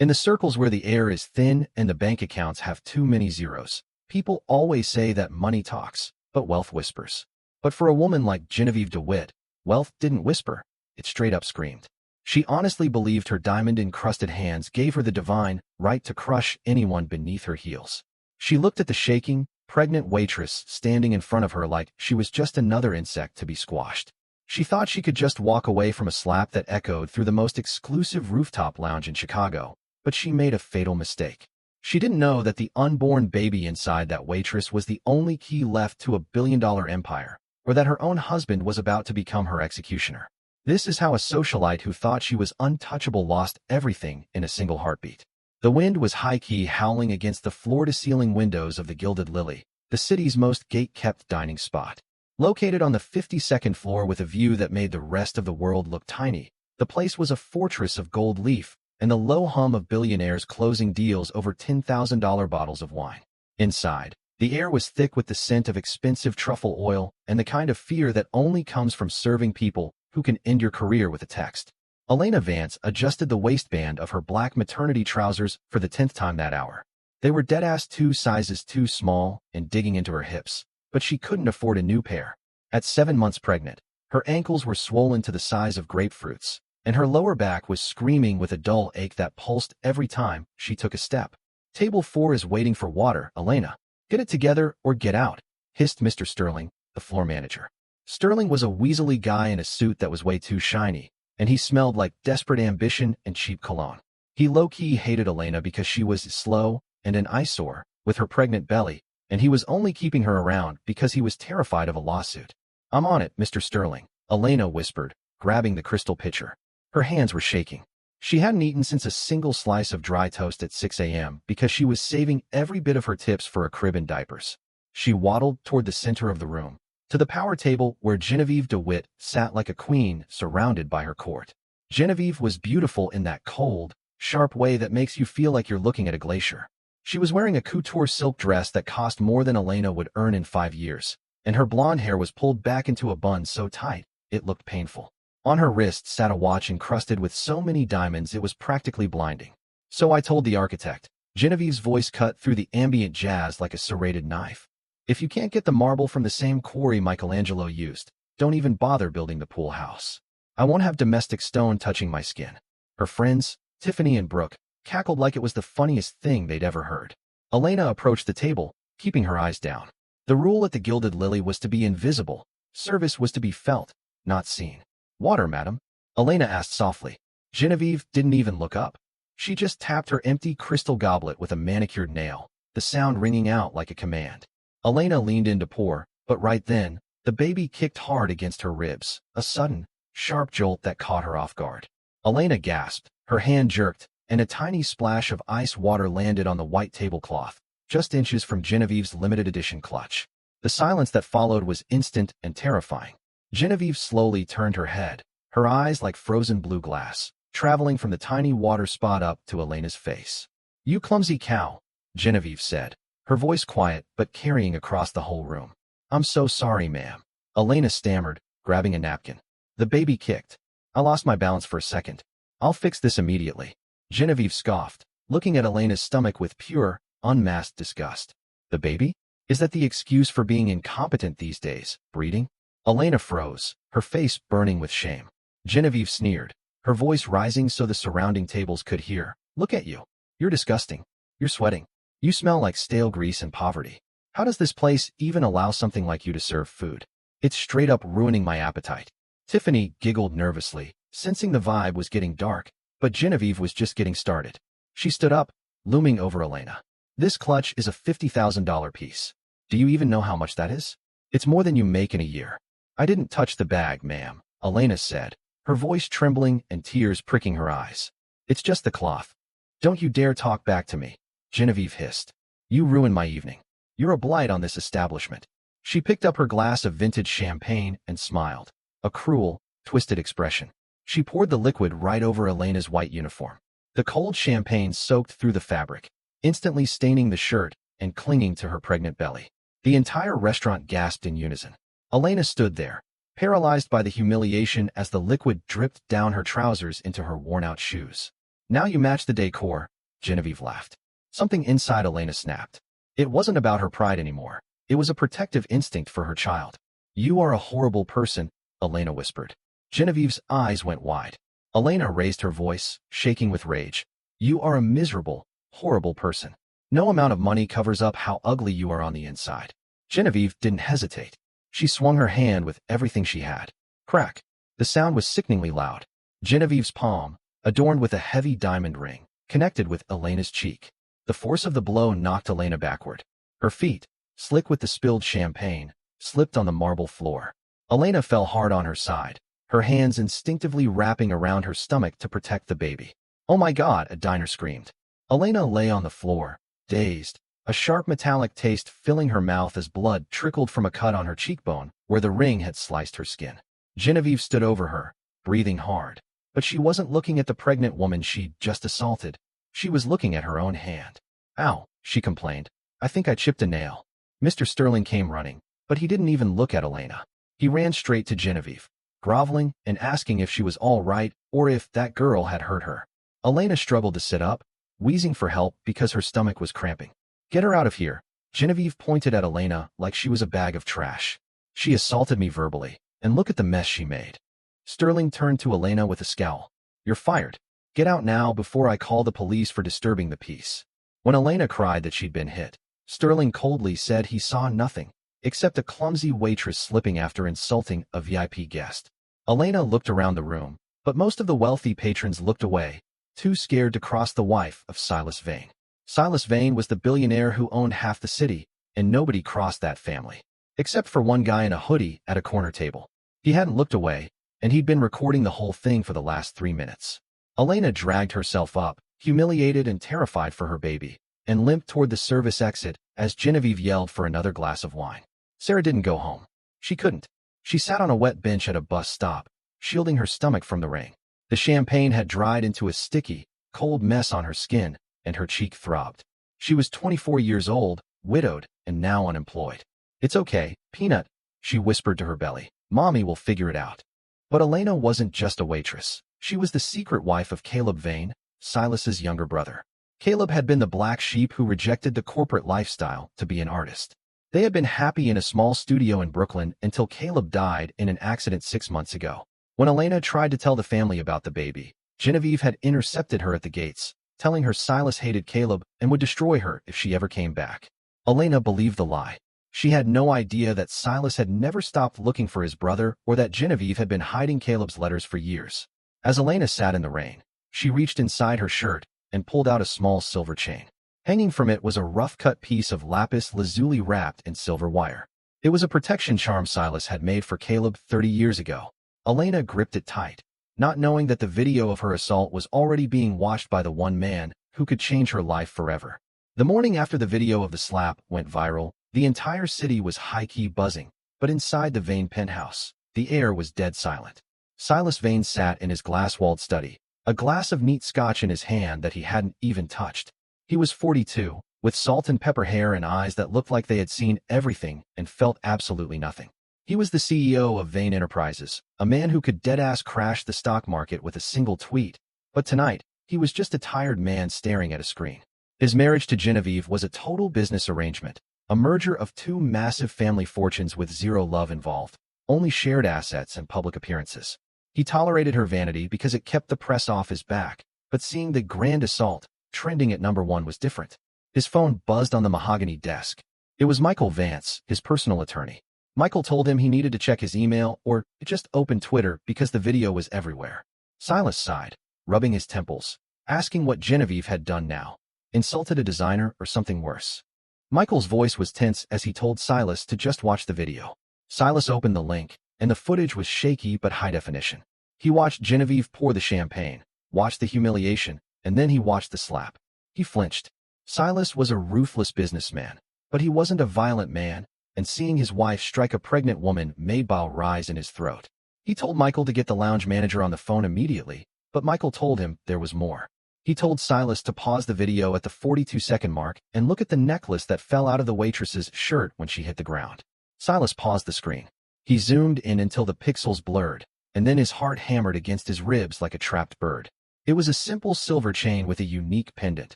In the circles where the air is thin and the bank accounts have too many zeros, people always say that money talks, but wealth whispers. But for a woman like Genevieve DeWitt, wealth didn't whisper, it straight up screamed. She honestly believed her diamond-encrusted hands gave her the divine right to crush anyone beneath her heels. She looked at the shaking, pregnant waitress standing in front of her like she was just another insect to be squashed. She thought she could just walk away from a slap that echoed through the most exclusive rooftop lounge in Chicago, but she made a fatal mistake. She didn't know that the unborn baby inside that waitress was the only key left to a billion-dollar empire, or that her own husband was about to become her executioner. This is how a socialite who thought she was untouchable lost everything in a single heartbeat. The wind was high-key howling against the floor-to-ceiling windows of the Gilded Lily, the city's most gate-kept dining spot. Located on the 52nd floor with a view that made the rest of the world look tiny, the place was a fortress of gold leaf and the low hum of billionaires closing deals over $10,000 bottles of wine. Inside, the air was thick with the scent of expensive truffle oil and the kind of fear that only comes from serving people who can end your career with a text. Elena Vance adjusted the waistband of her black maternity trousers for the 10th time that hour. They were deadass 2 sizes too small and digging into her hips, but she couldn't afford a new pair. At 7 months pregnant, her ankles were swollen to the size of grapefruits, and her lower back was screaming with a dull ache that pulsed every time she took a step. "Table 4 is waiting for water, Elena. Get it together or get out," hissed Mr. Sterling, the floor manager. Sterling was a weaselly guy in a suit that was way too shiny, and he smelled like desperate ambition and cheap cologne. He low-key hated Elena because she was slow and an eyesore with her pregnant belly, and he was only keeping her around because he was terrified of a lawsuit. "I'm on it, Mr. Sterling," Elena whispered, grabbing the crystal pitcher. Her hands were shaking. She hadn't eaten since a single slice of dry toast at 6 a.m. because she was saving every bit of her tips for a crib and diapers. She waddled toward the center of the room, to the power table where Genevieve DeWitt sat like a queen surrounded by her court. Genevieve was beautiful in that cold, sharp way that makes you feel like you're looking at a glacier. She was wearing a couture silk dress that cost more than Elena would earn in 5 years, and her blonde hair was pulled back into a bun so tight, it looked painful. On her wrist sat a watch encrusted with so many diamonds it was practically blinding. "So I told the architect," Genevieve's voice cut through the ambient jazz like a serrated knife. "If you can't get the marble from the same quarry Michelangelo used, don't even bother building the pool house. I won't have domestic stone touching my skin." Her friends, Tiffany and Brooke, cackled like it was the funniest thing they'd ever heard. Elena approached the table, keeping her eyes down. The rule at the Gilded Lily was to be invisible. Service was to be felt, not seen. "Water, madam?" Elena asked softly. Genevieve didn't even look up. She just tapped her empty crystal goblet with a manicured nail, the sound ringing out like a command. Elena leaned in to pour, but right then, the baby kicked hard against her ribs, a sudden, sharp jolt that caught her off guard. Elena gasped, her hand jerked, and a tiny splash of ice water landed on the white tablecloth, just inches from Genevieve's limited edition clutch. The silence that followed was instant and terrifying. Genevieve slowly turned her head, her eyes like frozen blue glass, traveling from the tiny water spot up to Elena's face. "You clumsy cow," Genevieve said, her voice quiet but carrying across the whole room. "I'm so sorry, ma'am," Elena stammered, grabbing a napkin. "The baby kicked. I lost my balance for a second. I'll fix this immediately." Genevieve scoffed, looking at Elena's stomach with pure, unmasked disgust. "The baby? Is that the excuse for being incompetent these days, breeding?" Elena froze, her face burning with shame. Genevieve sneered, her voice rising so the surrounding tables could hear. "Look at you. You're disgusting. You're sweating. You smell like stale grease and poverty. How does this place even allow something like you to serve food? It's straight up ruining my appetite." Tiffany giggled nervously, sensing the vibe was getting dark, but Genevieve was just getting started. She stood up, looming over Elena. "This clutch is a $50,000 piece. Do you even know how much that is? It's more than you make in a year." "I didn't touch the bag, ma'am," Elena said, her voice trembling and tears pricking her eyes. "It's just the cloth." "Don't you dare talk back to me," Genevieve hissed. "You ruined my evening. You're a blight on this establishment." She picked up her glass of vintage champagne and smiled, a cruel, twisted expression. She poured the liquid right over Elena's white uniform. The cold champagne soaked through the fabric, instantly staining the shirt and clinging to her pregnant belly. The entire restaurant gasped in unison. Elena stood there, paralyzed by the humiliation as the liquid dripped down her trousers into her worn-out shoes. "Now you match the decor," Genevieve laughed. Something inside Elena snapped. It wasn't about her pride anymore. It was a protective instinct for her child. You are a horrible person, Elena whispered. Genevieve's eyes went wide. Elena raised her voice, shaking with rage. You are a miserable, horrible person. No amount of money covers up how ugly you are on the inside. Genevieve didn't hesitate. She swung her hand with everything she had. Crack. The sound was sickeningly loud. Genevieve's palm, adorned with a heavy diamond ring, connected with Elena's cheek. The force of the blow knocked Elena backward. Her feet, slick with the spilled champagne, slipped on the marble floor. Elena fell hard on her side, her hands instinctively wrapping around her stomach to protect the baby. Oh my God, a diner screamed. Elena lay on the floor, dazed, a sharp metallic taste filling her mouth as blood trickled from a cut on her cheekbone where the ring had sliced her skin. Genevieve stood over her, breathing hard. But she wasn't looking at the pregnant woman she'd just assaulted. She was looking at her own hand. Ow, she complained. I think I chipped a nail. Mr. Sterling came running, but he didn't even look at Elena. He ran straight to Genevieve, groveling and asking if she was all right or if that girl had hurt her. Elena struggled to sit up, wheezing for help because her stomach was cramping. Get her out of here. Genevieve pointed at Elena like she was a bag of trash. She assaulted me verbally, and look at the mess she made. Sterling turned to Elena with a scowl. You're fired. Get out now before I call the police for disturbing the peace. When Elena cried that she'd been hit, Sterling coldly said he saw nothing, except a clumsy waitress slipping after insulting a VIP guest. Elena looked around the room, but most of the wealthy patrons looked away, too scared to cross the wife of Silas Vane. Silas Vane was the billionaire who owned half the city, and nobody crossed that family. Except for one guy in a hoodie at a corner table. He hadn't looked away, and he'd been recording the whole thing for the last 3 minutes. Elena dragged herself up, humiliated and terrified for her baby, and limped toward the service exit as Genevieve yelled for another glass of wine. Sarah didn't go home. She couldn't. She sat on a wet bench at a bus stop, shielding her stomach from the rain. The champagne had dried into a sticky, cold mess on her skin, and her cheek throbbed. She was 24 years old, widowed, and now unemployed. It's okay, Peanut, she whispered to her belly. Mommy will figure it out. But Elena wasn't just a waitress. She was the secret wife of Caleb Vane, Silas's younger brother. Caleb had been the black sheep who rejected the corporate lifestyle to be an artist. They had been happy in a small studio in Brooklyn until Caleb died in an accident 6 months ago. When Elena tried to tell the family about the baby, Genevieve had intercepted her at the gates, telling her Silas hated Caleb and would destroy her if she ever came back. Elena believed the lie. She had no idea that Silas had never stopped looking for his brother or that Genevieve had been hiding Caleb's letters for years. As Elena sat in the rain, she reached inside her shirt and pulled out a small silver chain. Hanging from it was a rough-cut piece of lapis lazuli wrapped in silver wire. It was a protection charm Silas had made for Caleb 30 years ago. Elena gripped it tight, not knowing that the video of her assault was already being watched by the one man who could change her life forever. The morning after the video of the slap went viral, the entire city was high-key buzzing, but inside the Vane penthouse, the air was dead silent. Silas Vane sat in his glass-walled study, a glass of neat scotch in his hand that he hadn't even touched. He was 42, with salt and pepper hair and eyes that looked like they had seen everything and felt absolutely nothing. He was the CEO of Vane Enterprises, a man who could dead-ass crash the stock market with a single tweet. But tonight, he was just a tired man staring at a screen. His marriage to Genevieve was a total business arrangement, a merger of two massive family fortunes with zero love involved, only shared assets and public appearances. He tolerated her vanity because it kept the press off his back, but seeing the grand assault trending at #1 was different. His phone buzzed on the mahogany desk. It was Michael Vance, his personal attorney. Michael told him he needed to check his email or just open Twitter because the video was everywhere. Silas sighed, rubbing his temples, asking what Genevieve had done now. Insulted a designer or something worse. Michael's voice was tense as he told Silas to just watch the video. Silas opened the link, and the footage was shaky but high definition. He watched Genevieve pour the champagne, watched the humiliation, and then he watched the slap. He flinched. Silas was a ruthless businessman, but he wasn't a violent man, and seeing his wife strike a pregnant woman made bile rise in his throat. He told Michael to get the lounge manager on the phone immediately, but Michael told him there was more. He told Silas to pause the video at the 42-second mark and look at the necklace that fell out of the waitress's shirt when she hit the ground. Silas paused the screen. He zoomed in until the pixels blurred, and then his heart hammered against his ribs like a trapped bird. It was a simple silver chain with a unique pendant,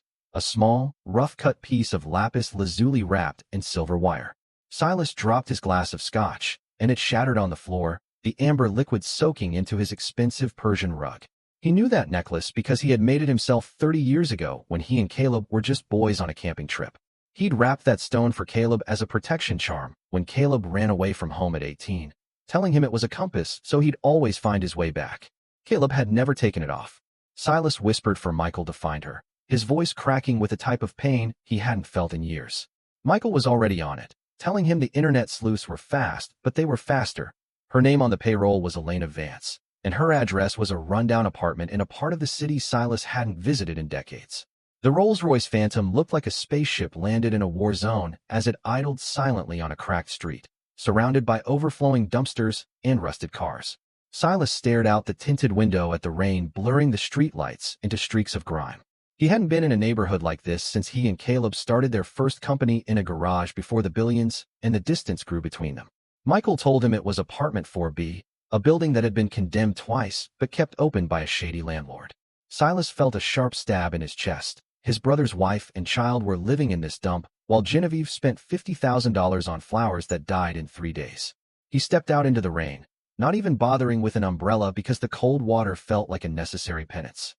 a small, rough-cut piece of lapis lazuli wrapped in silver wire. Silas dropped his glass of scotch, and it shattered on the floor, the amber liquid soaking into his expensive Persian rug. He knew that necklace because he had made it himself 30 years ago when he and Caleb were just boys on a camping trip. He'd wrapped that stone for Caleb as a protection charm when Caleb ran away from home at 18, telling him it was a compass so he'd always find his way back. Caleb had never taken it off. Silas whispered for Michael to find her, his voice cracking with a type of pain he hadn't felt in years. Michael was already on it, telling him the internet sleuths were fast, but they were faster. Her name on the payroll was Elena Vance, and her address was a rundown apartment in a part of the city Silas hadn't visited in decades. The Rolls-Royce Phantom looked like a spaceship landed in a war zone as it idled silently on a cracked street, surrounded by overflowing dumpsters and rusted cars. Silas stared out the tinted window at the rain blurring the streetlights into streaks of grime. He hadn't been in a neighborhood like this since he and Caleb started their first company in a garage before the billions and the distance grew between them. Michael told him it was apartment 4B, a building that had been condemned twice but kept open by a shady landlord. Silas felt a sharp stab in his chest. His brother's wife and child were living in this dump, while Genevieve spent $50,000 on flowers that died in 3 days. He stepped out into the rain, not even bothering with an umbrella because the cold water felt like a necessary penance.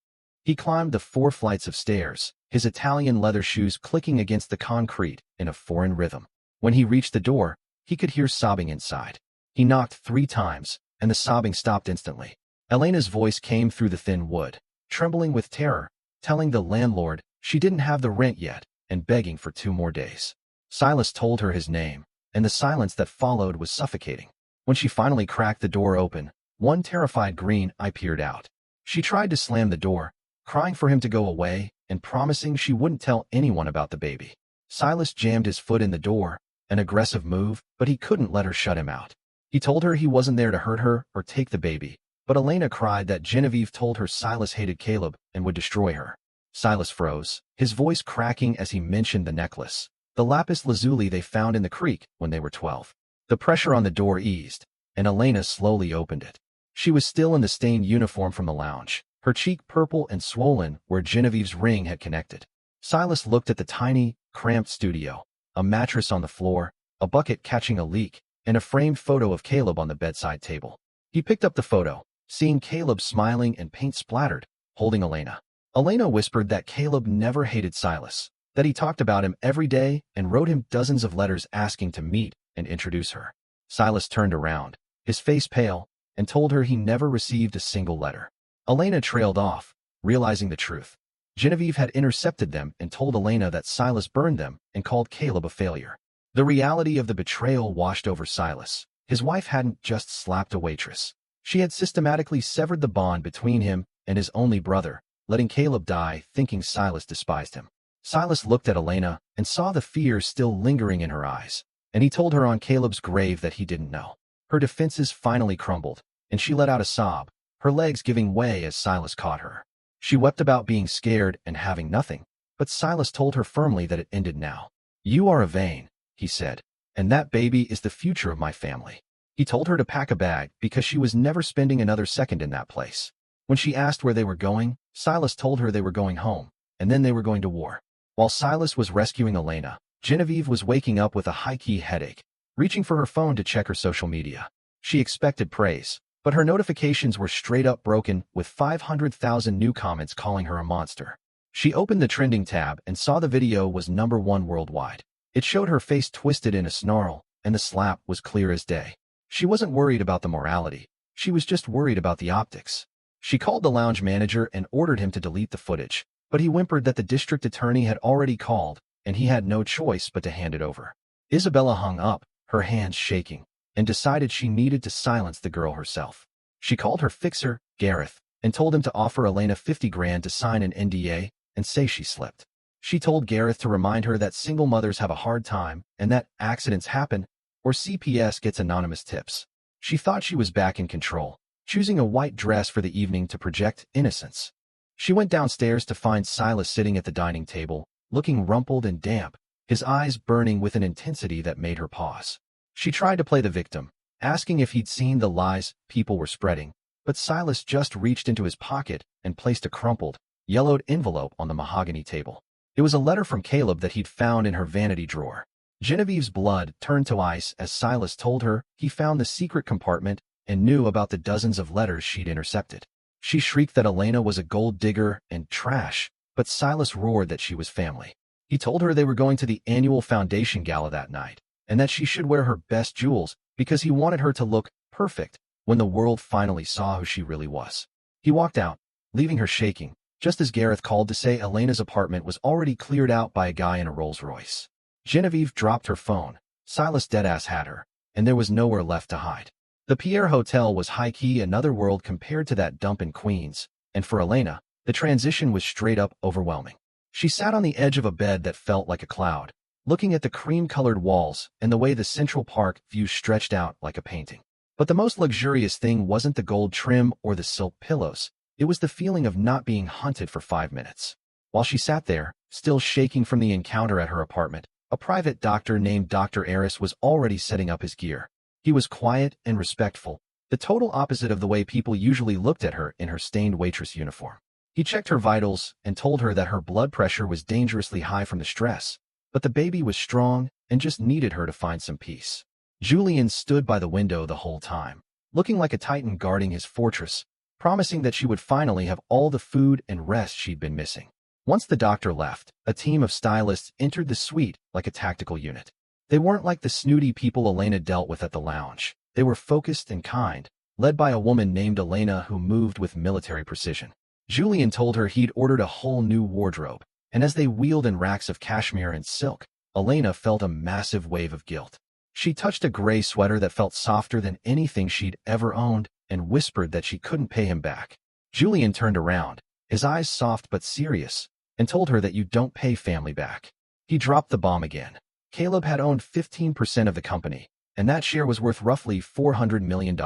He climbed the 4 flights of stairs, his Italian leather shoes clicking against the concrete in a foreign rhythm. When he reached the door, he could hear sobbing inside. He knocked 3 times, and the sobbing stopped instantly. Elena's voice came through the thin wood, trembling with terror, telling the landlord she didn't have the rent yet and begging for 2 more days. Silas told her his name, and the silence that followed was suffocating. When she finally cracked the door open, one terrified green eye peered out. She tried to slam the door, crying for him to go away and promising she wouldn't tell anyone about the baby. Silas jammed his foot in the door, an aggressive move, but he couldn't let her shut him out. He told her he wasn't there to hurt her or take the baby, but Elena cried that Genevieve told her Silas hated Caleb and would destroy her. Silas froze, his voice cracking as he mentioned the necklace, the lapis lazuli they found in the creek when they were 12. The pressure on the door eased, and Elena slowly opened it. She was still in the stained uniform from the lounge, her cheek purple and swollen where Genevieve's ring had connected. Silas looked at the tiny, cramped studio, a mattress on the floor, a bucket catching a leak, and a framed photo of Caleb on the bedside table. He picked up the photo, seeing Caleb smiling and paint splattered, holding Elena. Elena whispered that Caleb never hated Silas, that he talked about him every day and wrote him dozens of letters asking to meet and introduce her. Silas turned around, his face pale, and told her he never received a single letter. Elena trailed off, realizing the truth. Genevieve had intercepted them and told Elena that Silas burned them and called Caleb a failure. The reality of the betrayal washed over Silas. His wife hadn't just slapped a waitress. She had systematically severed the bond between him and his only brother, letting Caleb die thinking Silas despised him. Silas looked at Elena and saw the fear still lingering in her eyes, and he told her on Caleb's grave that he didn't know. Her defenses finally crumbled, and she let out a sob, her legs giving way as Silas caught her. She wept about being scared and having nothing, but Silas told her firmly that it ended now. "You are a vain," he said, "and that baby is the future of my family." He told her to pack a bag because she was never spending another second in that place. When she asked where they were going, Silas told her they were going home, and then they were going to war. While Silas was rescuing Elena, Genevieve was waking up with a high-key headache, reaching for her phone to check her social media. She expected praise, but her notifications were straight-up broken with 500,000 new comments calling her a monster. She opened the trending tab and saw the video was #1 worldwide. It showed her face twisted in a snarl, and the slap was clear as day. She wasn't worried about the morality. She was just worried about the optics. She called the lounge manager and ordered him to delete the footage, but he whimpered that the district attorney had already called, and he had no choice but to hand it over. Isabella hung up, her hands shaking, and decided she needed to silence the girl herself. She called her fixer, Gareth, and told him to offer Elena 50 grand to sign an NDA and say she slipped. She told Gareth to remind her that single mothers have a hard time and that accidents happen, or CPS gets anonymous tips. She thought she was back in control, choosing a white dress for the evening to project innocence. She went downstairs to find Silas sitting at the dining table, looking rumpled and damp, his eyes burning with an intensity that made her pause. She tried to play the victim, asking if he'd seen the lies people were spreading, but Silas just reached into his pocket and placed a crumpled, yellowed envelope on the mahogany table. It was a letter from Caleb that he'd found in her vanity drawer. Genevieve's blood turned to ice as Silas told her he found the secret compartment and knew about the dozens of letters she'd intercepted. She shrieked that Elena was a gold digger and trash, but Silas roared that she was family. He told her they were going to the annual foundation gala that night, and that she should wear her best jewels because he wanted her to look perfect when the world finally saw who she really was. He walked out, leaving her shaking, just as Gareth called to say Elena's apartment was already cleared out by a guy in a Rolls-Royce. Genevieve dropped her phone. Silas deadass had her, and there was nowhere left to hide. The Pierre Hotel was high-key another world compared to that dump in Queens, and for Elena, the transition was straight-up overwhelming. She sat on the edge of a bed that felt like a cloud, looking at the cream-colored walls and the way the Central Park view stretched out like a painting. But the most luxurious thing wasn't the gold trim or the silk pillows. It was the feeling of not being hunted for 5 minutes. While she sat there, still shaking from the encounter at her apartment, a private doctor named Dr. Eris was already setting up his gear. He was quiet and respectful, the total opposite of the way people usually looked at her in her stained waitress uniform. He checked her vitals and told her that her blood pressure was dangerously high from the stress, but the baby was strong and just needed her to find some peace. Julian stood by the window the whole time, looking like a titan guarding his fortress, promising that she would finally have all the food and rest she'd been missing. Once the doctor left, a team of stylists entered the suite like a tactical unit. They weren't like the snooty people Elena dealt with at the lounge. They were focused and kind, led by a woman named Elena who moved with military precision. Julian told her he'd ordered a whole new wardrobe, and as they wheeled in racks of cashmere and silk, Elena felt a massive wave of guilt. She touched a gray sweater that felt softer than anything she'd ever owned and whispered that she couldn't pay him back. Julian turned around, his eyes soft but serious, and told her that you don't pay family back. He dropped the bomb again. Caleb had owned 15% of the company, and that share was worth roughly $400 million.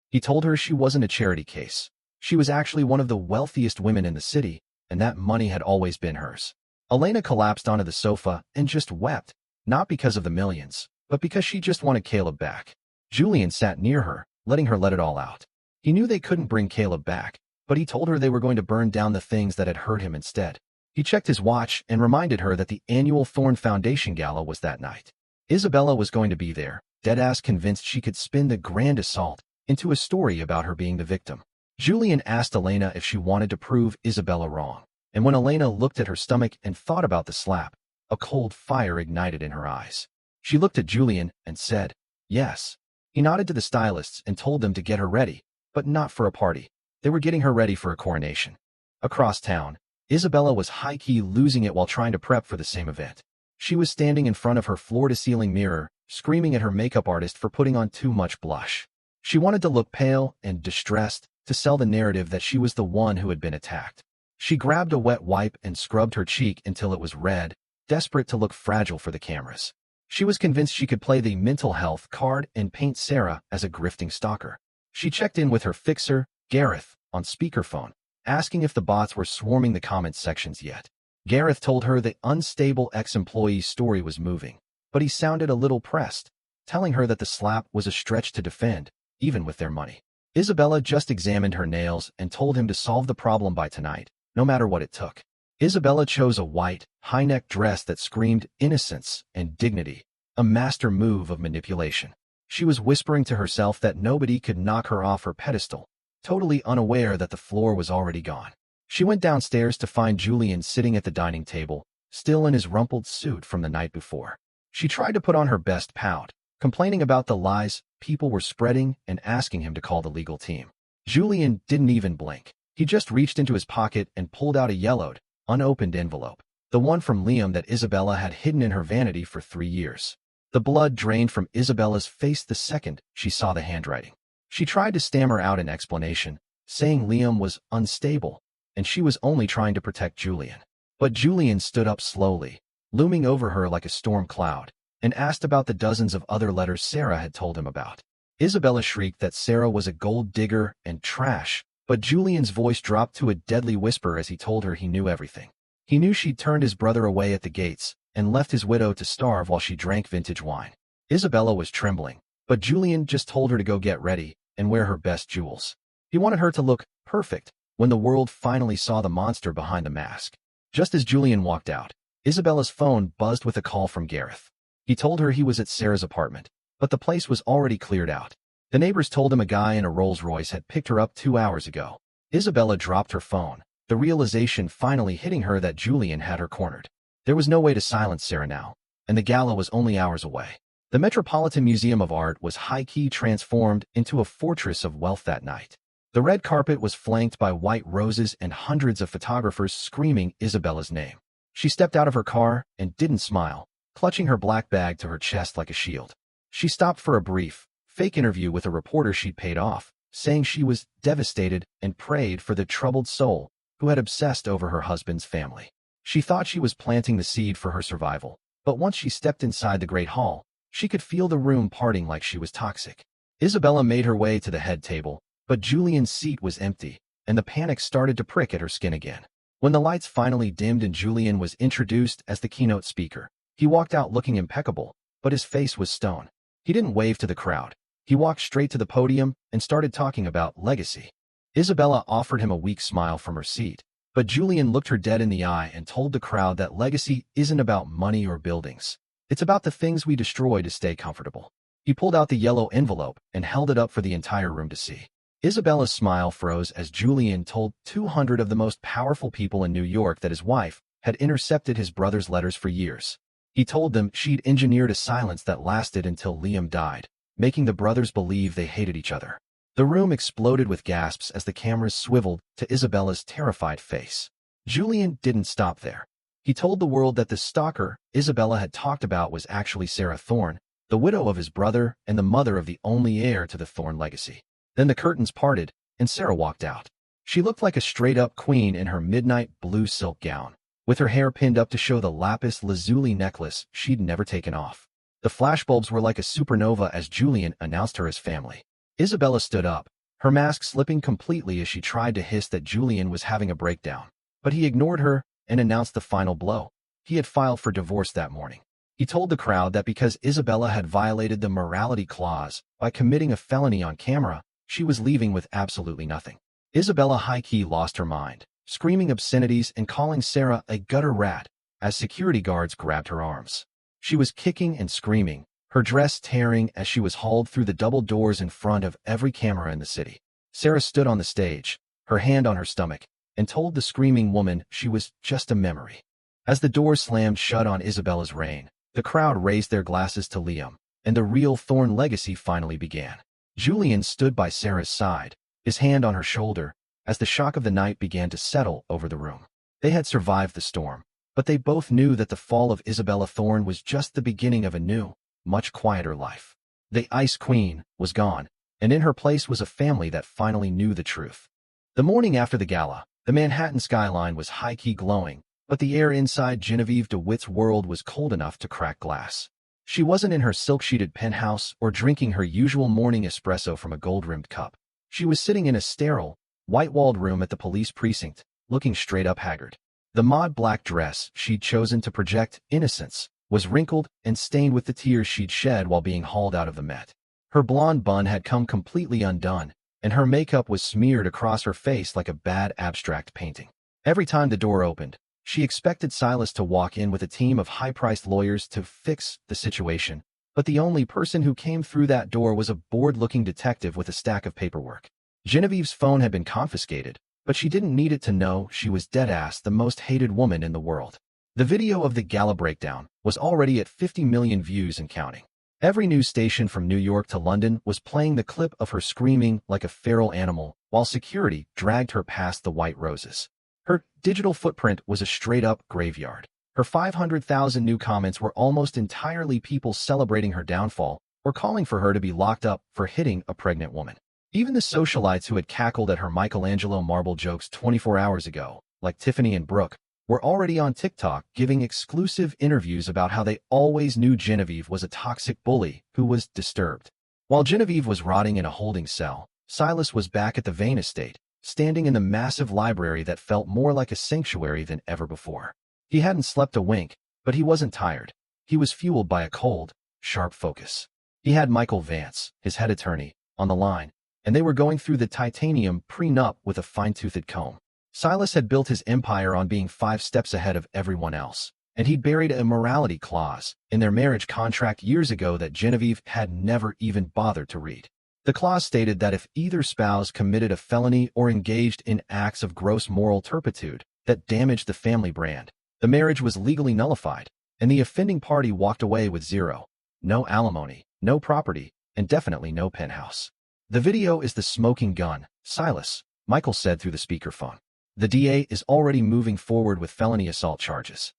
He told her she wasn't a charity case. She was actually one of the wealthiest women in the city, and that money had always been hers. Elena collapsed onto the sofa and just wept, not because of the millions, but because she just wanted Caleb back. Julian sat near her, letting her let it all out. He knew they couldn't bring Caleb back, but he told her they were going to burn down the things that had hurt him instead. He checked his watch and reminded her that the annual Thorne Foundation Gala was that night. Isabella was going to be there, deadass convinced she could spin the grand assault into a story about her being the victim. Julian asked Elena if she wanted to prove Isabella wrong, and when Elena looked at her stomach and thought about the slap, a cold fire ignited in her eyes. She looked at Julian and said, yes. He nodded to the stylists and told them to get her ready, but not for a party. They were getting her ready for a coronation. Across town, Isabella was high-key losing it while trying to prep for the same event. She was standing in front of her floor-to-ceiling mirror, screaming at her makeup artist for putting on too much blush. She wanted to look pale and distressed to sell the narrative that she was the one who had been attacked. She grabbed a wet wipe and scrubbed her cheek until it was red, desperate to look fragile for the cameras. She was convinced she could play the mental health card and paint Sarah as a grifting stalker. She checked in with her fixer, Gareth, on speakerphone, asking if the bots were swarming the comment sections yet. Gareth told her the unstable ex-employee's story was moving, but he sounded a little pressed, telling her that the slap was a stretch to defend, even with their money. Isabella just examined her nails and told him to solve the problem by tonight, no matter what it took. Isabella chose a white, high-neck dress that screamed innocence and dignity, a master move of manipulation. She was whispering to herself that nobody could knock her off her pedestal, totally unaware that the floor was already gone. She went downstairs to find Julian sitting at the dining table, still in his rumpled suit from the night before. She tried to put on her best pout, complaining about the lies people were spreading and asking him to call the legal team. Julian didn't even blink. He just reached into his pocket and pulled out a yellowed, unopened envelope, the one from Liam that Isabella had hidden in her vanity for 3 years. The blood drained from Isabella's face the second she saw the handwriting. She tried to stammer out an explanation, saying Liam was unstable, and she was only trying to protect Julian. But Julian stood up slowly, looming over her like a storm cloud, and asked about the dozens of other letters Sarah had told him about. Isabella shrieked that Sarah was a gold digger and trash, but Julian's voice dropped to a deadly whisper as he told her he knew everything. He knew she'd turned his brother away at the gates and left his widow to starve while she drank vintage wine. Isabella was trembling, but Julian just told her to go get ready and wear her best jewels. He wanted her to look perfect when the world finally saw the monster behind the mask. Just as Julian walked out, Isabella's phone buzzed with a call from Gareth. He told her he was at Sarah's apartment, but the place was already cleared out. The neighbors told him a guy in a Rolls-Royce had picked her up 2 hours ago. Isabella dropped her phone, the realization finally hitting her that Julian had her cornered. There was no way to silence Sarah now, and the gala was only hours away. The Metropolitan Museum of Art was high-key transformed into a fortress of wealth that night. The red carpet was flanked by white roses and hundreds of photographers screaming Isabella's name. She stepped out of her car and didn't smile, clutching her black bag to her chest like a shield. She stopped for a brief, fake interview with a reporter she'd paid off, saying she was devastated and prayed for the troubled soul who had obsessed over her husband's family. She thought she was planting the seed for her survival, but once she stepped inside the Great Hall, she could feel the room parting like she was toxic. Isabella made her way to the head table, but Julian's seat was empty, and the panic started to prick at her skin again. When the lights finally dimmed and Julian was introduced as the keynote speaker, he walked out looking impeccable, but his face was stone. He didn't wave to the crowd. He walked straight to the podium and started talking about legacy. Isabella offered him a weak smile from her seat, but Julian looked her dead in the eye and told the crowd that legacy isn't about money or buildings. It's about the things we destroy to stay comfortable. He pulled out the yellow envelope and held it up for the entire room to see. Isabella's smile froze as Julian told 200 of the most powerful people in New York that his wife had intercepted his brother's letters for years. He told them she'd engineered a silence that lasted until Liam died, making the brothers believe they hated each other. The room exploded with gasps as the cameras swiveled to Isabella's terrified face. Julian didn't stop there. He told the world that the stalker Isabella had talked about was actually Sarah Thorne, the widow of his brother and the mother of the only heir to the Thorne legacy. Then the curtains parted, and Sarah walked out. She looked like a straight-up queen in her midnight blue silk gown, with her hair pinned up to show the lapis lazuli necklace she'd never taken off. The flashbulbs were like a supernova as Julian announced her as family. Isabella stood up, her mask slipping completely as she tried to hiss that Julian was having a breakdown. But he ignored her and announced the final blow. He had filed for divorce that morning. He told the crowd that because Isabella had violated the morality clause by committing a felony on camera, she was leaving with absolutely nothing. Isabella high-key lost her mind, screaming obscenities and calling Sarah a gutter rat as security guards grabbed her arms. She was kicking and screaming, her dress tearing as she was hauled through the double doors in front of every camera in the city. Sarah stood on the stage, her hand on her stomach, and told the screaming woman she was just a memory. As the doors slammed shut on Isabella's reign, the crowd raised their glasses to Liam, and the real Thorne legacy finally began. Julian stood by Sarah's side, his hand on her shoulder, as the shock of the night began to settle over the room. They had survived the storm, but they both knew that the fall of Isabella Thorne was just the beginning of a new, much quieter life. The Ice Queen was gone, and in her place was a family that finally knew the truth. The morning after the gala, the Manhattan skyline was high-key glowing, but the air inside Genevieve DeWitt's world was cold enough to crack glass. She wasn't in her silk-sheeted penthouse or drinking her usual morning espresso from a gold-rimmed cup. She was sitting in a sterile, white-walled room at the police precinct, looking straight up haggard. The mauve black dress she'd chosen to project innocence was wrinkled and stained with the tears she'd shed while being hauled out of the Met. Her blonde bun had come completely undone, and her makeup was smeared across her face like a bad abstract painting. Every time the door opened, she expected Silas to walk in with a team of high-priced lawyers to fix the situation, but the only person who came through that door was a bored-looking detective with a stack of paperwork. Genevieve's phone had been confiscated, but she didn't need it to know she was deadass the most hated woman in the world. The video of the gala breakdown was already at 50 million views and counting. Every news station from New York to London was playing the clip of her screaming like a feral animal while security dragged her past the white roses. Her digital footprint was a straight-up graveyard. Her 500,000 new comments were almost entirely people celebrating her downfall or calling for her to be locked up for hitting a pregnant woman. Even the socialites who had cackled at her Michelangelo marble jokes 24 hours ago, like Tiffany and Brooke, were already on TikTok giving exclusive interviews about how they always knew Genevieve was a toxic bully who was disturbed. While Genevieve was rotting in a holding cell, Silas was back at the Vane estate, standing in the massive library that felt more like a sanctuary than ever before. He hadn't slept a wink, but he wasn't tired. He was fueled by a cold, sharp focus. He had Michael Vance, his head attorney, on the line, and they were going through the titanium prenup with a fine-toothed comb. Silas had built his empire on being 5 steps ahead of everyone else, and he'd buried a morality clause in their marriage contract years ago that Genevieve had never even bothered to read. The clause stated that if either spouse committed a felony or engaged in acts of gross moral turpitude that damaged the family brand, the marriage was legally nullified, and the offending party walked away with zero. No alimony, no property, and definitely no penthouse. "The video is the smoking gun, Silas," Michael said through the speakerphone. "The DA is already moving forward with felony assault charges.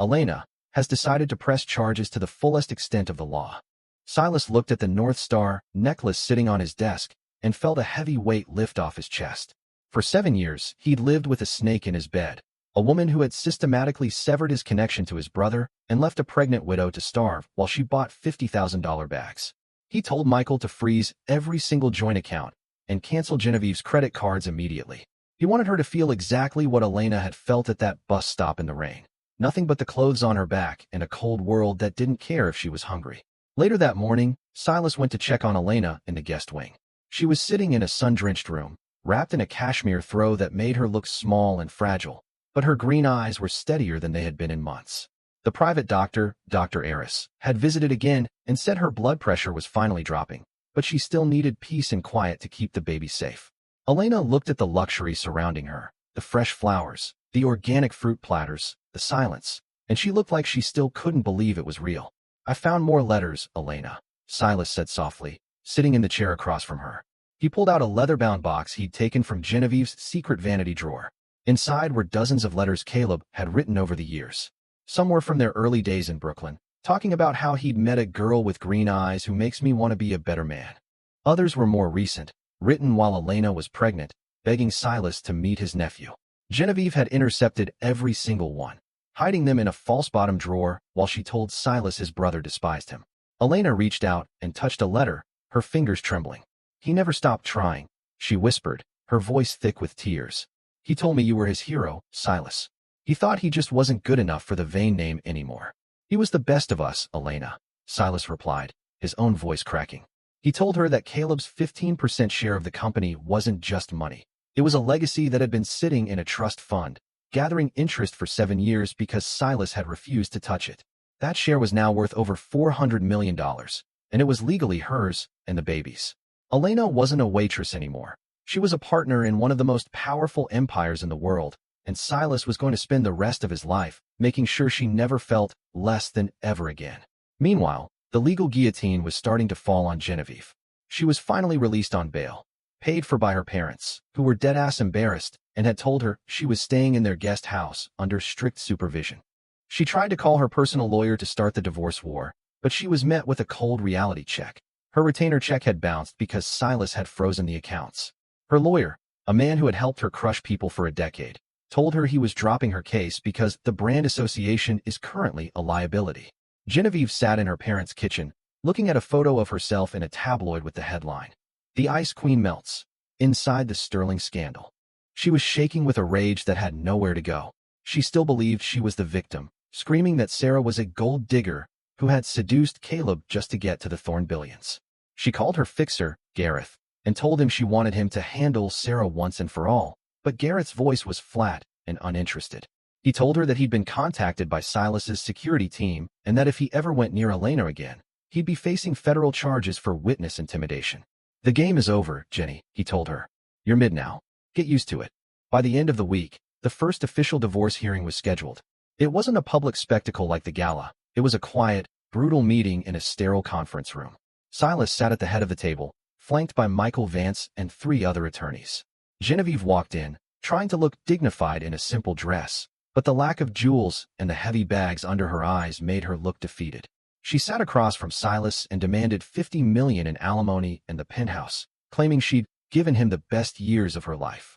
Elena, has decided to press charges to the fullest extent of the law." Silas looked at the North Star necklace sitting on his desk and felt a heavy weight lift off his chest. For 7 years, he'd lived with a snake in his bed, a woman who had systematically severed his connection to his brother and left a pregnant widow to starve while she bought $50,000 bags. He told Michael to freeze every single joint account and cancel Genevieve's credit cards immediately. He wanted her to feel exactly what Elena had felt at that bus stop in the rain. Nothing but the clothes on her back and a cold world that didn't care if she was hungry. Later that morning, Silas went to check on Elena in the guest wing. She was sitting in a sun-drenched room, wrapped in a cashmere throw that made her look small and fragile, but her green eyes were steadier than they had been in months. The private doctor, Dr. Eris, had visited again and said her blood pressure was finally dropping, but she still needed peace and quiet to keep the baby safe. Elena looked at the luxury surrounding her, the fresh flowers, the organic fruit platters, the silence, and she looked like she still couldn't believe it was real. "I found more letters, Elena," Silas said softly, sitting in the chair across from her. He pulled out a leather-bound box he'd taken from Genevieve's secret vanity drawer. Inside were dozens of letters Caleb had written over the years. Some were from their early days in Brooklyn, talking about how he'd met a girl with green eyes who makes me want to be a better man. Others were more recent, written while Elena was pregnant, begging Silas to meet his nephew. Genevieve had intercepted every single one, hiding them in a false-bottom drawer while she told Silas his brother despised him. Elena reached out and touched a letter, her fingers trembling. "He never stopped trying," she whispered, her voice thick with tears. "He told me you were his hero, Silas. He thought he just wasn't good enough for the vain name anymore." "He was the best of us, Elena," Silas replied, his own voice cracking. He told her that Caleb's 15% share of the company wasn't just money. It was a legacy that had been sitting in a trust fund, gathering interest for 7 years because Silas had refused to touch it. That share was now worth over $400 million, and it was legally hers and the baby's. Elena wasn't a waitress anymore. She was a partner in one of the most powerful empires in the world, and Silas was going to spend the rest of his life making sure she never felt less than ever again. Meanwhile, the legal guillotine was starting to fall on Genevieve. She was finally released on bail, paid for by her parents, who were deadass embarrassed and had told her she was staying in their guest house under strict supervision. She tried to call her personal lawyer to start the divorce war, but she was met with a cold reality check. Her retainer check had bounced because Silas had frozen the accounts. Her lawyer, a man who had helped her crush people for a decade, told her he was dropping her case because the brand association is currently a liability. Genevieve sat in her parents' kitchen, looking at a photo of herself in a tabloid with the headline, "The Ice Queen Melts," inside the Sterling scandal. She was shaking with a rage that had nowhere to go. She still believed she was the victim, screaming that Sarah was a gold digger who had seduced Caleb just to get to the Thorne billions. She called her fixer, Gareth, and told him she wanted him to handle Sarah once and for all, but Gareth's voice was flat and uninterested. He told her that he'd been contacted by Silas's security team and that if he ever went near Elena again, he'd be facing federal charges for witness intimidation. "The game is over, Jenny," he told her. "You're mid now. Get used to it." By the end of the week, the first official divorce hearing was scheduled. It wasn't a public spectacle like the gala. It was a quiet, brutal meeting in a sterile conference room. Silas sat at the head of the table, flanked by Michael Vance and 3 other attorneys. Genevieve walked in, trying to look dignified in a simple dress, but the lack of jewels and the heavy bags under her eyes made her look defeated. She sat across from Silas and demanded $50 million in alimony and the penthouse, claiming she'd given him the best years of her life.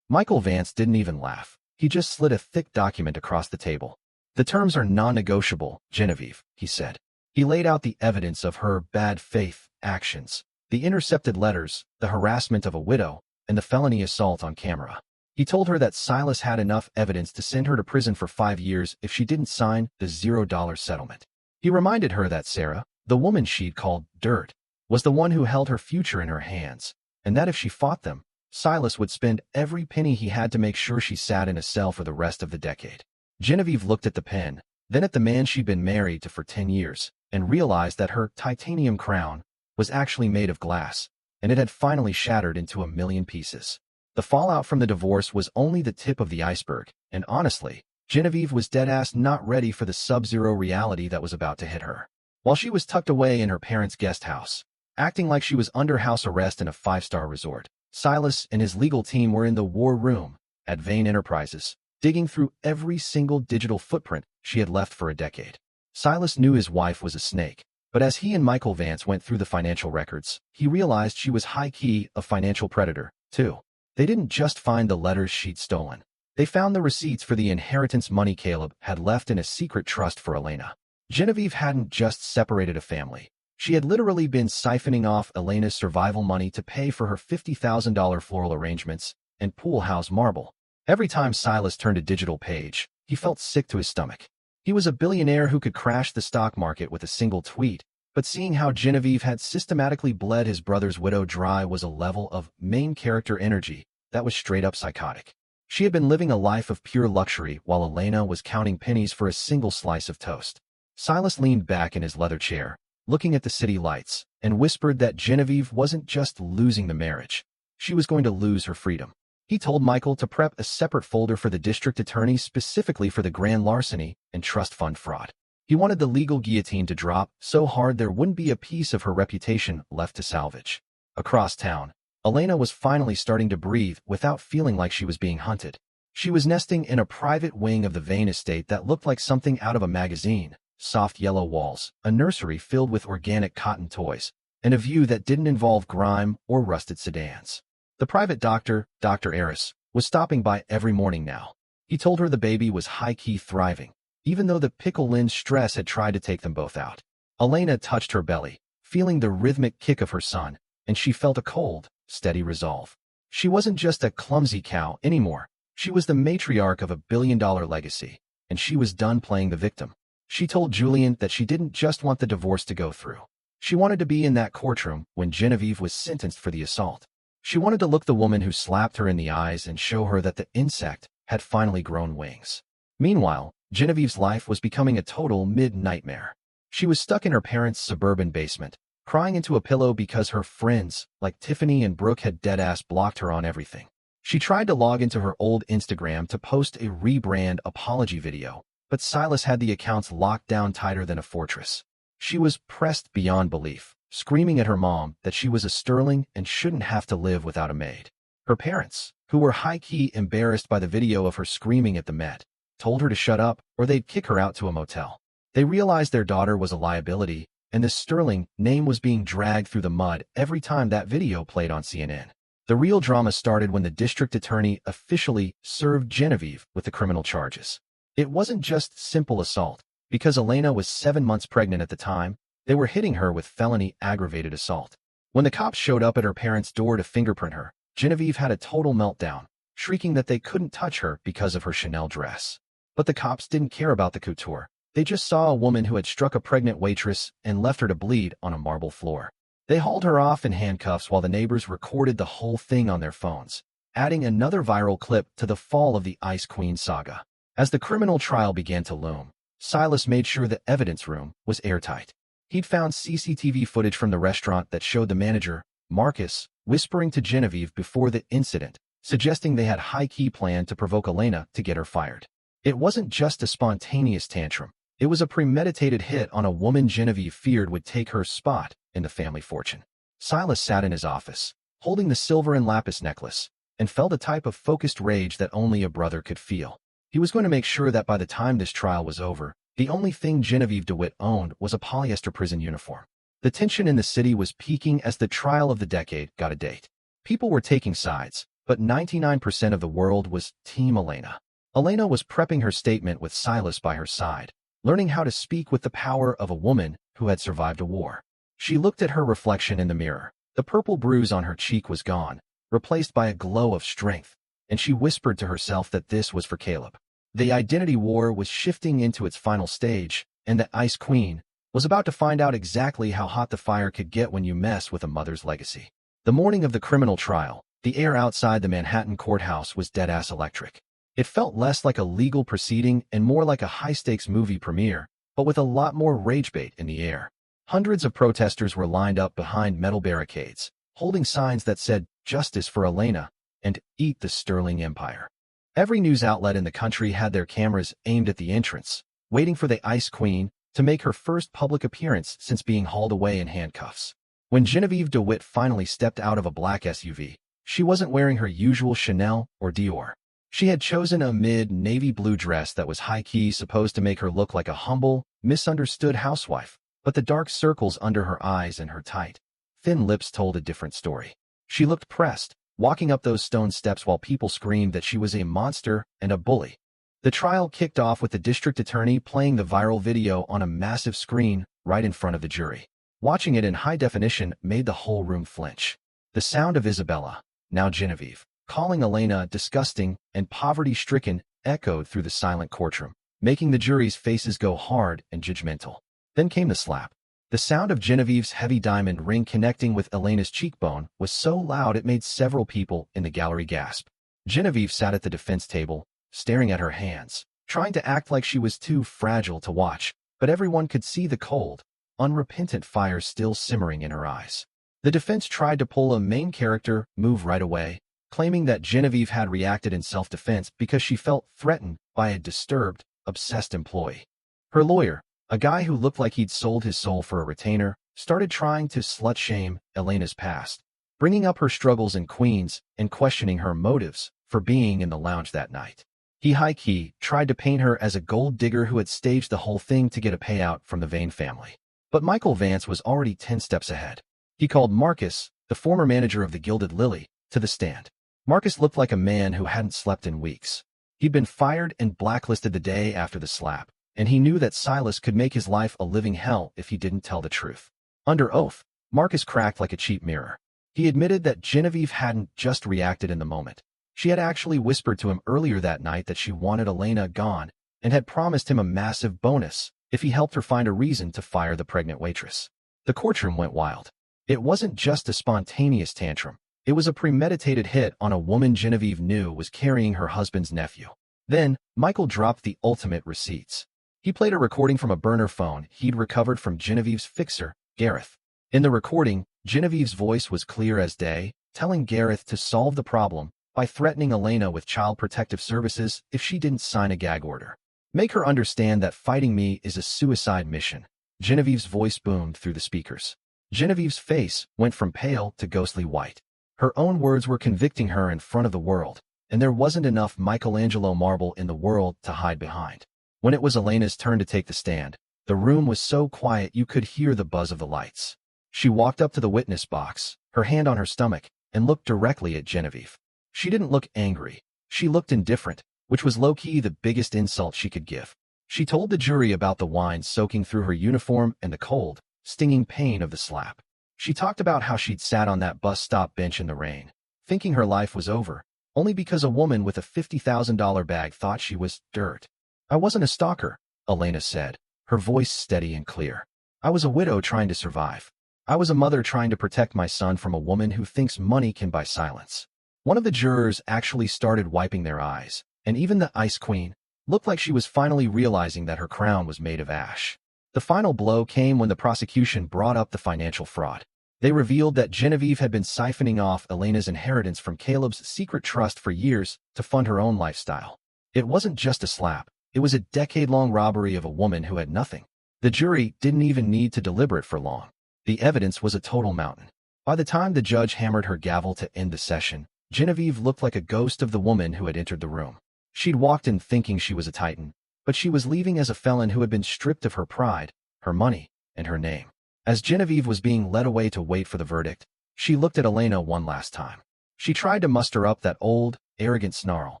Michael Vance didn't even laugh. He just slid a thick document across the table. "The terms are non-negotiable, Genevieve," he said. He laid out the evidence of her bad faith actions, the intercepted letters, the harassment of a widow, and the felony assault on camera. He told her that Silas had enough evidence to send her to prison for 5 years if she didn't sign the $0 settlement. He reminded her that Sarah, the woman she'd called dirt, was the one who held her future in her hands, and that if she fought them, Silas would spend every penny he had to make sure she sat in a cell for the rest of the decade. Genevieve looked at the pen, then at the man she'd been married to for 10 years, and realized that her titanium crown was actually made of glass, and it had finally shattered into a million pieces. The fallout from the divorce was only the tip of the iceberg, and honestly, Genevieve was deadass not ready for the sub-zero reality that was about to hit her. While she was tucked away in her parents' guest house, acting like she was under house arrest in a 5-star resort, Silas and his legal team were in the war room at Vane Enterprises, digging through every single digital footprint she had left for a decade. Silas knew his wife was a snake, but as he and Michael Vance went through the financial records, he realized she was high-key a financial predator, too. They didn't just find the letters she'd stolen. They found the receipts for the inheritance money Caleb had left in a secret trust for Elena. Genevieve hadn't just separated a family. She had literally been siphoning off Elena's survival money to pay for her $50,000 floral arrangements and pool house marble. Every time Silas turned a digital page, he felt sick to his stomach. He was a billionaire who could crash the stock market with a single tweet, but seeing how Genevieve had systematically bled his brother's widow dry was a level of main character energy that was straight up psychotic. She had been living a life of pure luxury while Elena was counting pennies for a single slice of toast. Silas leaned back in his leather chair, looking at the city lights, and whispered that Genevieve wasn't just losing the marriage. She was going to lose her freedom. He told Michael to prep a separate folder for the district attorney specifically for the grand larceny and trust fund fraud. He wanted the legal guillotine to drop so hard there wouldn't be a piece of her reputation left to salvage. Across town, Elena was finally starting to breathe without feeling like she was being hunted. She was nesting in a private wing of the Vane estate that looked like something out of a magazine. Soft yellow walls, a nursery filled with organic cotton toys, and a view that didn't involve grime or rusted sedans. The private doctor, Dr. Eris, was stopping by every morning now. He told her the baby was high-key thriving, even though the pickle Lynn's stress had tried to take them both out. Elena touched her belly, feeling the rhythmic kick of her son, and she felt a cold, steady resolve. She wasn't just a clumsy cow anymore. She was the matriarch of a billion-dollar legacy, and she was done playing the victim. She told Julian that she didn't just want the divorce to go through. She wanted to be in that courtroom when Genevieve was sentenced for the assault. She wanted to look the woman who slapped her in the eyes and show her that the insect had finally grown wings. Meanwhile, Genevieve's life was becoming a total mid-nightmare. She was stuck in her parents' suburban basement, crying into a pillow because her friends, like Tiffany and Brooke, had deadass blocked her on everything. She tried to log into her old Instagram to post a rebrand apology video, but Silas had the accounts locked down tighter than a fortress. She was pressed beyond belief, screaming at her mom that she was a sterling and shouldn't have to live without a maid. Her parents, who were high-key embarrassed by the video of her screaming at the Met, told her to shut up or they'd kick her out to a motel. They realized their daughter was a liability, and the Sterling name was being dragged through the mud every time that video played on CNN. The real drama started when the district attorney officially served Genevieve with the criminal charges. It wasn't just simple assault. Because Elena was 7 months pregnant at the time, they were hitting her with felony aggravated assault. When the cops showed up at her parents' door to fingerprint her, Genevieve had a total meltdown, shrieking that they couldn't touch her because of her Chanel dress. But the cops didn't care about the couture. They just saw a woman who had struck a pregnant waitress and left her to bleed on a marble floor. They hauled her off in handcuffs while the neighbors recorded the whole thing on their phones, adding another viral clip to the fall of the Ice Queen saga. As the criminal trial began to loom, Silas made sure the evidence room was airtight. He'd found CCTV footage from the restaurant that showed the manager, Marcus, whispering to Genevieve before the incident, suggesting they had high-key plan to provoke Elena to get her fired. It wasn't just a spontaneous tantrum. It was a premeditated hit on a woman Genevieve feared would take her spot in the family fortune. Silas sat in his office, holding the silver and lapis necklace, and felt a type of focused rage that only a brother could feel. He was going to make sure that by the time this trial was over, the only thing Genevieve DeWitt owned was a polyester prison uniform. The tension in the city was peaking as the trial of the decade got a date. People were taking sides, but 99% of the world was Team Elena. Elena was prepping her statement with Silas by her side, learning how to speak with the power of a woman who had survived a war. She looked at her reflection in the mirror. The purple bruise on her cheek was gone, replaced by a glow of strength, and she whispered to herself that this was for Caleb. The identity war was shifting into its final stage, and the Ice Queen was about to find out exactly how hot the fire could get when you mess with a mother's legacy. The morning of the criminal trial, The air outside the Manhattan courthouse was dead-ass electric. It felt less like a legal proceeding and more like a high-stakes movie premiere, but with a lot more rage bait in the air. Hundreds of protesters were lined up behind metal barricades, holding signs that said, "Justice for Elena," and "Eat the Sterling Empire." Every news outlet in the country had their cameras aimed at the entrance, waiting for the Ice Queen to make her first public appearance since being hauled away in handcuffs. When Genevieve DeWitt finally stepped out of a black SUV, she wasn't wearing her usual Chanel or Dior. She had chosen a mid-navy blue dress that was high-key supposed to make her look like a humble, misunderstood housewife, but the dark circles under her eyes and her tight, thin lips told a different story. She looked pressed, walking up those stone steps while people screamed that she was a monster and a bully. The trial kicked off with the district attorney playing the viral video on a massive screen right in front of the jury. Watching it in high definition made the whole room flinch. The sound of Isabella, now Genevieve, calling Elena disgusting and poverty-stricken echoed through the silent courtroom, making the jury's faces go hard and judgmental. Then came the slap. The sound of Genevieve's heavy diamond ring connecting with Elena's cheekbone was so loud it made several people in the gallery gasp. Genevieve sat at the defense table, staring at her hands, trying to act like she was too fragile to watch, but everyone could see the cold, unrepentant fire still simmering in her eyes. The defense tried to pull a main character move right away, claiming that Genevieve had reacted in self-defense because she felt threatened by a disturbed, obsessed employee. Her lawyer, a guy who looked like he'd sold his soul for a retainer, started trying to slut-shame Elena's past, bringing up her struggles in Queens and questioning her motives for being in the lounge that night. He high-key tried to paint her as a gold digger who had staged the whole thing to get a payout from the Vane family. But Michael Vance was already 10 steps ahead. He called Marcus, the former manager of the Gilded Lily, to the stand. Marcus looked like a man who hadn't slept in weeks. He'd been fired and blacklisted the day after the slap, and he knew that Silas could make his life a living hell if he didn't tell the truth. Under oath, Marcus cracked like a cheap mirror. He admitted that Genevieve hadn't just reacted in the moment. She had actually whispered to him earlier that night that she wanted Elena gone and had promised him a massive bonus if he helped her find a reason to fire the pregnant waitress. The courtroom went wild. It wasn't just a spontaneous tantrum. It was a premeditated hit on a woman Genevieve knew was carrying her husband's nephew. Then, Michael dropped the ultimate receipts. He played a recording from a burner phone he'd recovered from Genevieve's fixer, Gareth. In the recording, Genevieve's voice was clear as day, telling Gareth to solve the problem by threatening Elena with child protective services if she didn't sign a gag order. "Make her understand that fighting me is a suicide mission," Genevieve's voice boomed through the speakers. Genevieve's face went from pale to ghostly white. Her own words were convicting her in front of the world, and there wasn't enough Michelangelo marble in the world to hide behind. When it was Elena's turn to take the stand, the room was so quiet you could hear the buzz of the lights. She walked up to the witness box, her hand on her stomach, and looked directly at Genevieve. She didn't look angry. She looked indifferent, which was low-key the biggest insult she could give. She told the jury about the wine soaking through her uniform and the cold, stinging pain of the slap. She talked about how she'd sat on that bus stop bench in the rain, thinking her life was over, only because a woman with a $50,000 bag thought she was dirt. "I wasn't a stalker," Elena said, her voice steady and clear. "I was a widow trying to survive. I was a mother trying to protect my son from a woman who thinks money can buy silence." One of the jurors actually started wiping their eyes, and even the Ice Queen looked like she was finally realizing that her crown was made of ash. The final blow came when the prosecution brought up the financial fraud. They revealed that Genevieve had been siphoning off Elena's inheritance from Caleb's secret trust for years to fund her own lifestyle. It wasn't just a slap. It was a decade-long robbery of a woman who had nothing. The jury didn't even need to deliberate for long. The evidence was a total mountain. By the time the judge hammered her gavel to end the session, Genevieve looked like a ghost of the woman who had entered the room. She'd walked in thinking she was a titan, but she was leaving as a felon who had been stripped of her pride, her money, and her name. As Genevieve was being led away to wait for the verdict, she looked at Elena one last time. She tried to muster up that old, arrogant snarl,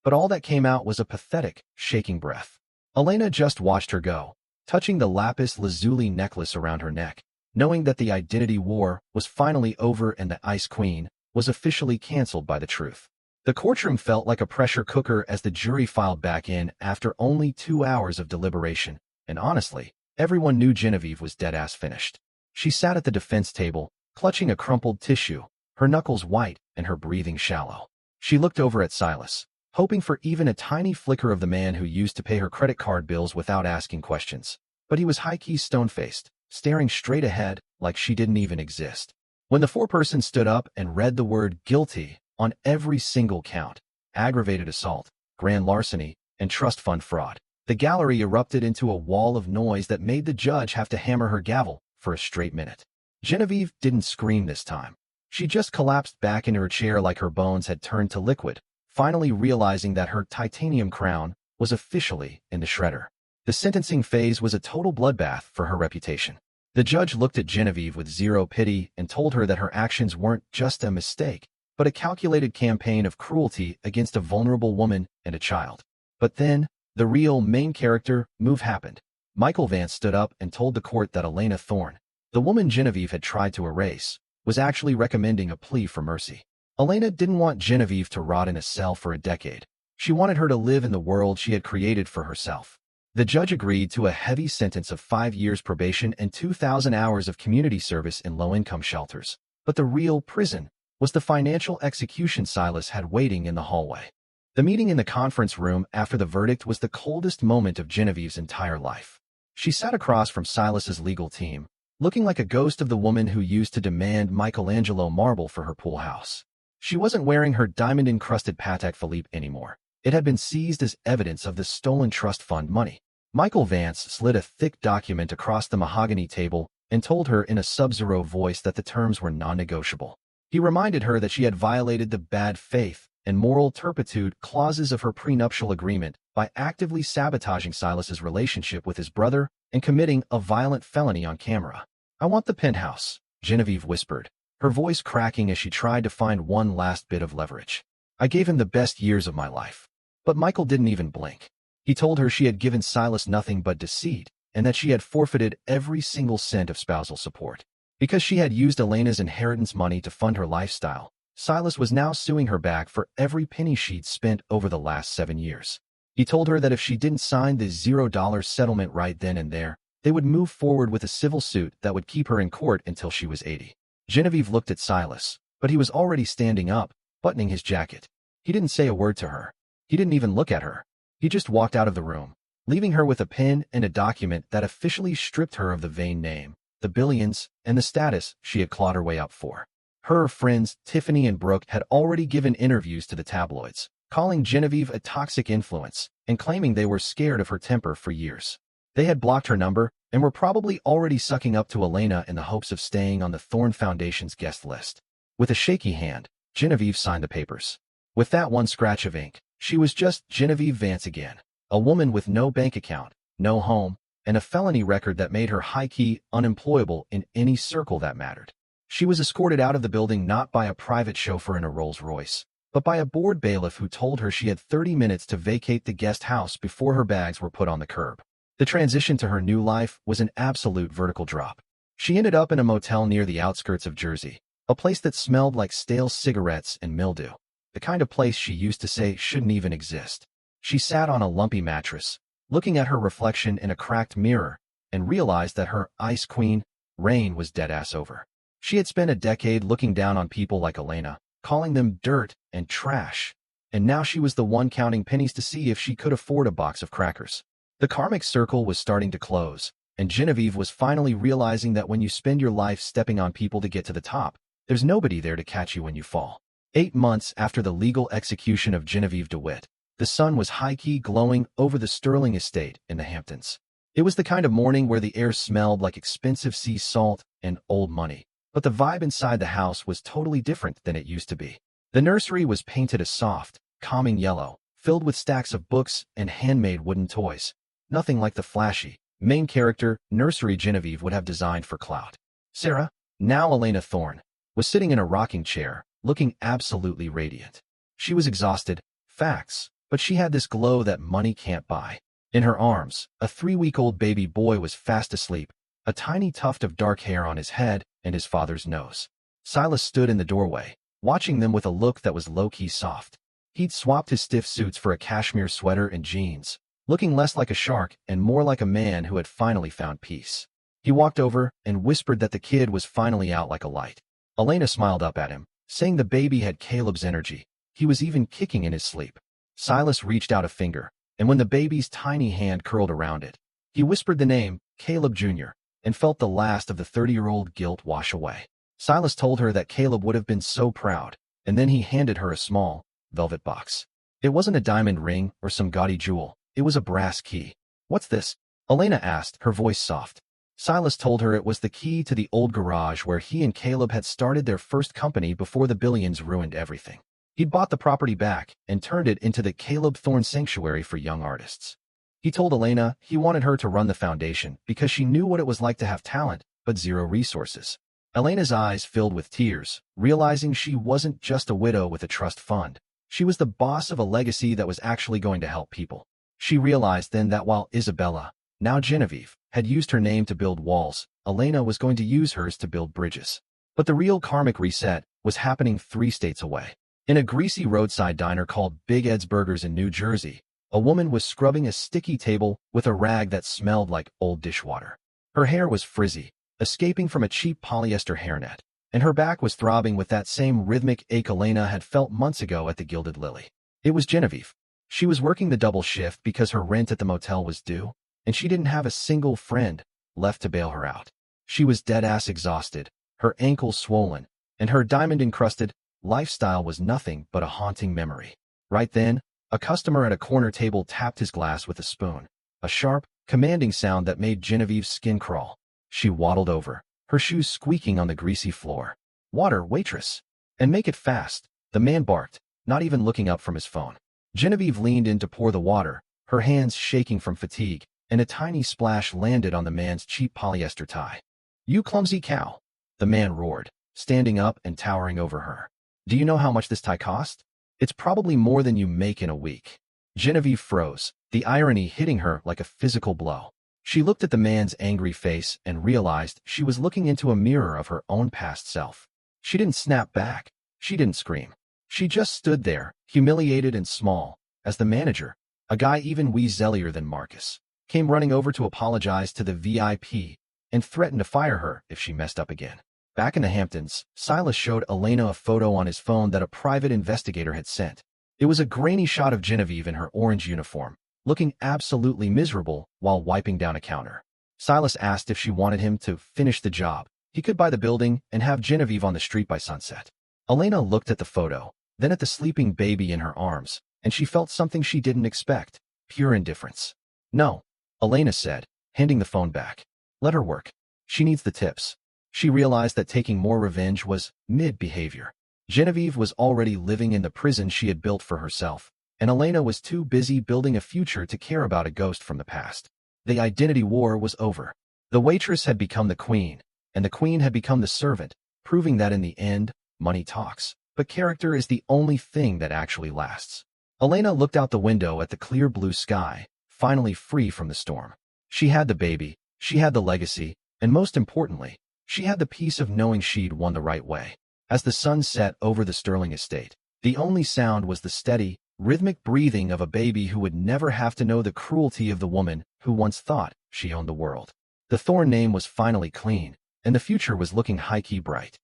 but all that came out was a pathetic, shaking breath. Elena just watched her go, touching the lapis lazuli necklace around her neck, knowing that the identity war was finally over and the Ice Queen was officially canceled by the truth. The courtroom felt like a pressure cooker as the jury filed back in after only 2 hours of deliberation, and honestly, everyone knew Genevieve was dead-ass finished. She sat at the defense table, clutching a crumpled tissue, her knuckles white and her breathing shallow. She looked over at Silas, hoping for even a tiny flicker of the man who used to pay her credit card bills without asking questions. But he was high-key stone-faced, staring straight ahead like she didn't even exist. When the foreperson stood up and read the word guilty on every single count, aggravated assault, grand larceny, and trust fund fraud, the gallery erupted into a wall of noise that made the judge have to hammer her gavel for a straight minute. Genevieve didn't scream this time. She just collapsed back into her chair like her bones had turned to liquid, finally realizing that her titanium crown was officially in the shredder. The sentencing phase was a total bloodbath for her reputation. The judge looked at Genevieve with zero pity and told her that her actions weren't just a mistake, but a calculated campaign of cruelty against a vulnerable woman and a child. But then, the real main character move happened. Michael Vance stood up and told the court that Isabella Thorne, the woman Genevieve had tried to erase, was actually recommending a plea for mercy. Isabella didn't want Genevieve to rot in a cell for a decade. She wanted her to live in the world she had created for herself. The judge agreed to a heavy sentence of 5 years probation and 2,000 hours of community service in low-income shelters. But the real prison was the financial execution Silas had waiting in the hallway. The meeting in the conference room after the verdict was the coldest moment of Genevieve's entire life. She sat across from Silas's legal team, looking like a ghost of the woman who used to demand Michelangelo marble for her pool house. She wasn't wearing her diamond-encrusted Patek Philippe anymore. It had been seized as evidence of the stolen trust fund money. Michael Vance slid a thick document across the mahogany table and told her in a sub-zero voice that the terms were non-negotiable. He reminded her that she had violated the bad faith and moral turpitude clauses of her prenuptial agreement by actively sabotaging Silas's relationship with his brother and committing a violent felony on camera. "I want the penthouse," Genevieve whispered, her voice cracking as she tried to find one last bit of leverage. "I gave him the best years of my life." But Michael didn't even blink. He told her she had given Silas nothing but deceit and that she had forfeited every single cent of spousal support. Because she had used Elena's inheritance money to fund her lifestyle, Silas was now suing her back for every penny she'd spent over the last 7 years. He told her that if she didn't sign the $0 settlement right then and there, they would move forward with a civil suit that would keep her in court until she was 80. Genevieve looked at Silas, but he was already standing up, buttoning his jacket. He didn't say a word to her. He didn't even look at her. He just walked out of the room, leaving her with a pen and a document that officially stripped her of the vain name, the billions, and the status she had clawed her way up for. Her friends, Tiffany and Brooke, had already given interviews to the tabloids, calling Genevieve a toxic influence and claiming they were scared of her temper for years. They had blocked her number and were probably already sucking up to Elena in the hopes of staying on the Thorne Foundation's guest list. With a shaky hand, Genevieve signed the papers. With that one scratch of ink, she was just Genevieve Vance again, a woman with no bank account, no home, and a felony record that made her high-key unemployable in any circle that mattered. She was escorted out of the building not by a private chauffeur in a Rolls-Royce, but by a bored bailiff who told her she had 30 minutes to vacate the guest house before her bags were put on the curb. The transition to her new life was an absolute vertical drop. She ended up in a motel near the outskirts of Jersey, a place that smelled like stale cigarettes and mildew, the kind of place she used to say shouldn't even exist. She sat on a lumpy mattress, looking at her reflection in a cracked mirror, and realized that her ice queen reign was dead-ass over. She had spent a decade looking down on people like Elena, calling them dirt and trash, and now she was the one counting pennies to see if she could afford a box of crackers. The karmic circle was starting to close, and Genevieve was finally realizing that when you spend your life stepping on people to get to the top, there's nobody there to catch you when you fall. 8 months after the legal execution of Genevieve DeWitt, the sun was high-key glowing over the Sterling estate in the Hamptons. It was the kind of morning where the air smelled like expensive sea salt and old money. But the vibe inside the house was totally different than it used to be. The nursery was painted a soft, calming yellow, filled with stacks of books and handmade wooden toys. Nothing like the flashy, main character nursery Genevieve would have designed for clout. Sarah, now Isabella Thorne, was sitting in a rocking chair, looking absolutely radiant. She was exhausted, facts, but she had this glow that money can't buy. In her arms, a 3-week-old baby boy was fast asleep, a tiny tuft of dark hair on his head and his father's nose. Silas stood in the doorway, watching them with a look that was low-key soft. He'd swapped his stiff suits for a cashmere sweater and jeans, looking less like a shark and more like a man who had finally found peace. He walked over and whispered that the kid was finally out like a light. Elena smiled up at him, saying the baby had Caleb's energy. He was even kicking in his sleep. Silas reached out a finger, and when the baby's tiny hand curled around it, he whispered the name, Caleb Jr., and felt the last of the 30-year-old guilt wash away. Silas told her that Caleb would have been so proud, and then he handed her a small, velvet box. It wasn't a diamond ring or some gaudy jewel. It was a brass key. "What's this?" Elena asked, her voice soft. Silas told her it was the key to the old garage where he and Caleb had started their first company before the billions ruined everything. He'd bought the property back and turned it into the Caleb Thorne Sanctuary for young artists. He told Elena he wanted her to run the foundation because she knew what it was like to have talent but zero resources. Elena's eyes filled with tears, realizing she wasn't just a widow with a trust fund. She was the boss of a legacy that was actually going to help people. She realized then that while Isabella, now Genevieve, had used her name to build walls, Elena was going to use hers to build bridges. But the real karmic reset was happening 3 states away. In a greasy roadside diner called Big Ed's Burgers in New Jersey, a woman was scrubbing a sticky table with a rag that smelled like old dishwater. Her hair was frizzy, escaping from a cheap polyester hairnet, and her back was throbbing with that same rhythmic ache Elena had felt months ago at the Gilded Lily. It was Genevieve. She was working the double shift because her rent at the motel was due, and she didn't have a single friend left to bail her out. She was dead-ass exhausted, her ankles swollen, and her diamond-encrusted lifestyle was nothing but a haunting memory. Right then, a customer at a corner table tapped his glass with a spoon, a sharp, commanding sound that made Genevieve's skin crawl. She waddled over, her shoes squeaking on the greasy floor. "Water, waitress! And make it fast," the man barked, not even looking up from his phone. Genevieve leaned in to pour the water, her hands shaking from fatigue, and a tiny splash landed on the man's cheap polyester tie. "You clumsy cow!" the man roared, standing up and towering over her. "Do you know how much this tie cost? It's probably more than you make in a week." Genevieve froze, the irony hitting her like a physical blow. She looked at the man's angry face and realized she was looking into a mirror of her own past self. She didn't snap back. She didn't scream. She just stood there, humiliated and small, as the manager, a guy even weasellier than Marcus, came running over to apologize to the VIP and threatened to fire her if she messed up again. Back in the Hamptons, Silas showed Elena a photo on his phone that a private investigator had sent. It was a grainy shot of Genevieve in her orange uniform, looking absolutely miserable while wiping down a counter. Silas asked if she wanted him to finish the job. He could buy the building and have Genevieve on the street by sunset. Elena looked at the photo, then at the sleeping baby in her arms, and she felt something she didn't expect, pure indifference. "No," Elena said, handing the phone back. "Let her work. She needs the tips." She realized that taking more revenge was mid-behavior. Genevieve was already living in the prison she had built for herself, and Elena was too busy building a future to care about a ghost from the past. The identity war was over. The waitress had become the queen, and the queen had become the servant, proving that in the end, money talks, but character is the only thing that actually lasts. Elena looked out the window at the clear blue sky, finally free from the storm. She had the baby, she had the legacy, and most importantly, she had the peace of knowing she'd won the right way. As the sun set over the Sterling estate, the only sound was the steady, rhythmic breathing of a baby who would never have to know the cruelty of the woman who once thought she owned the world. The Thorne name was finally clean, and the future was looking high-key bright.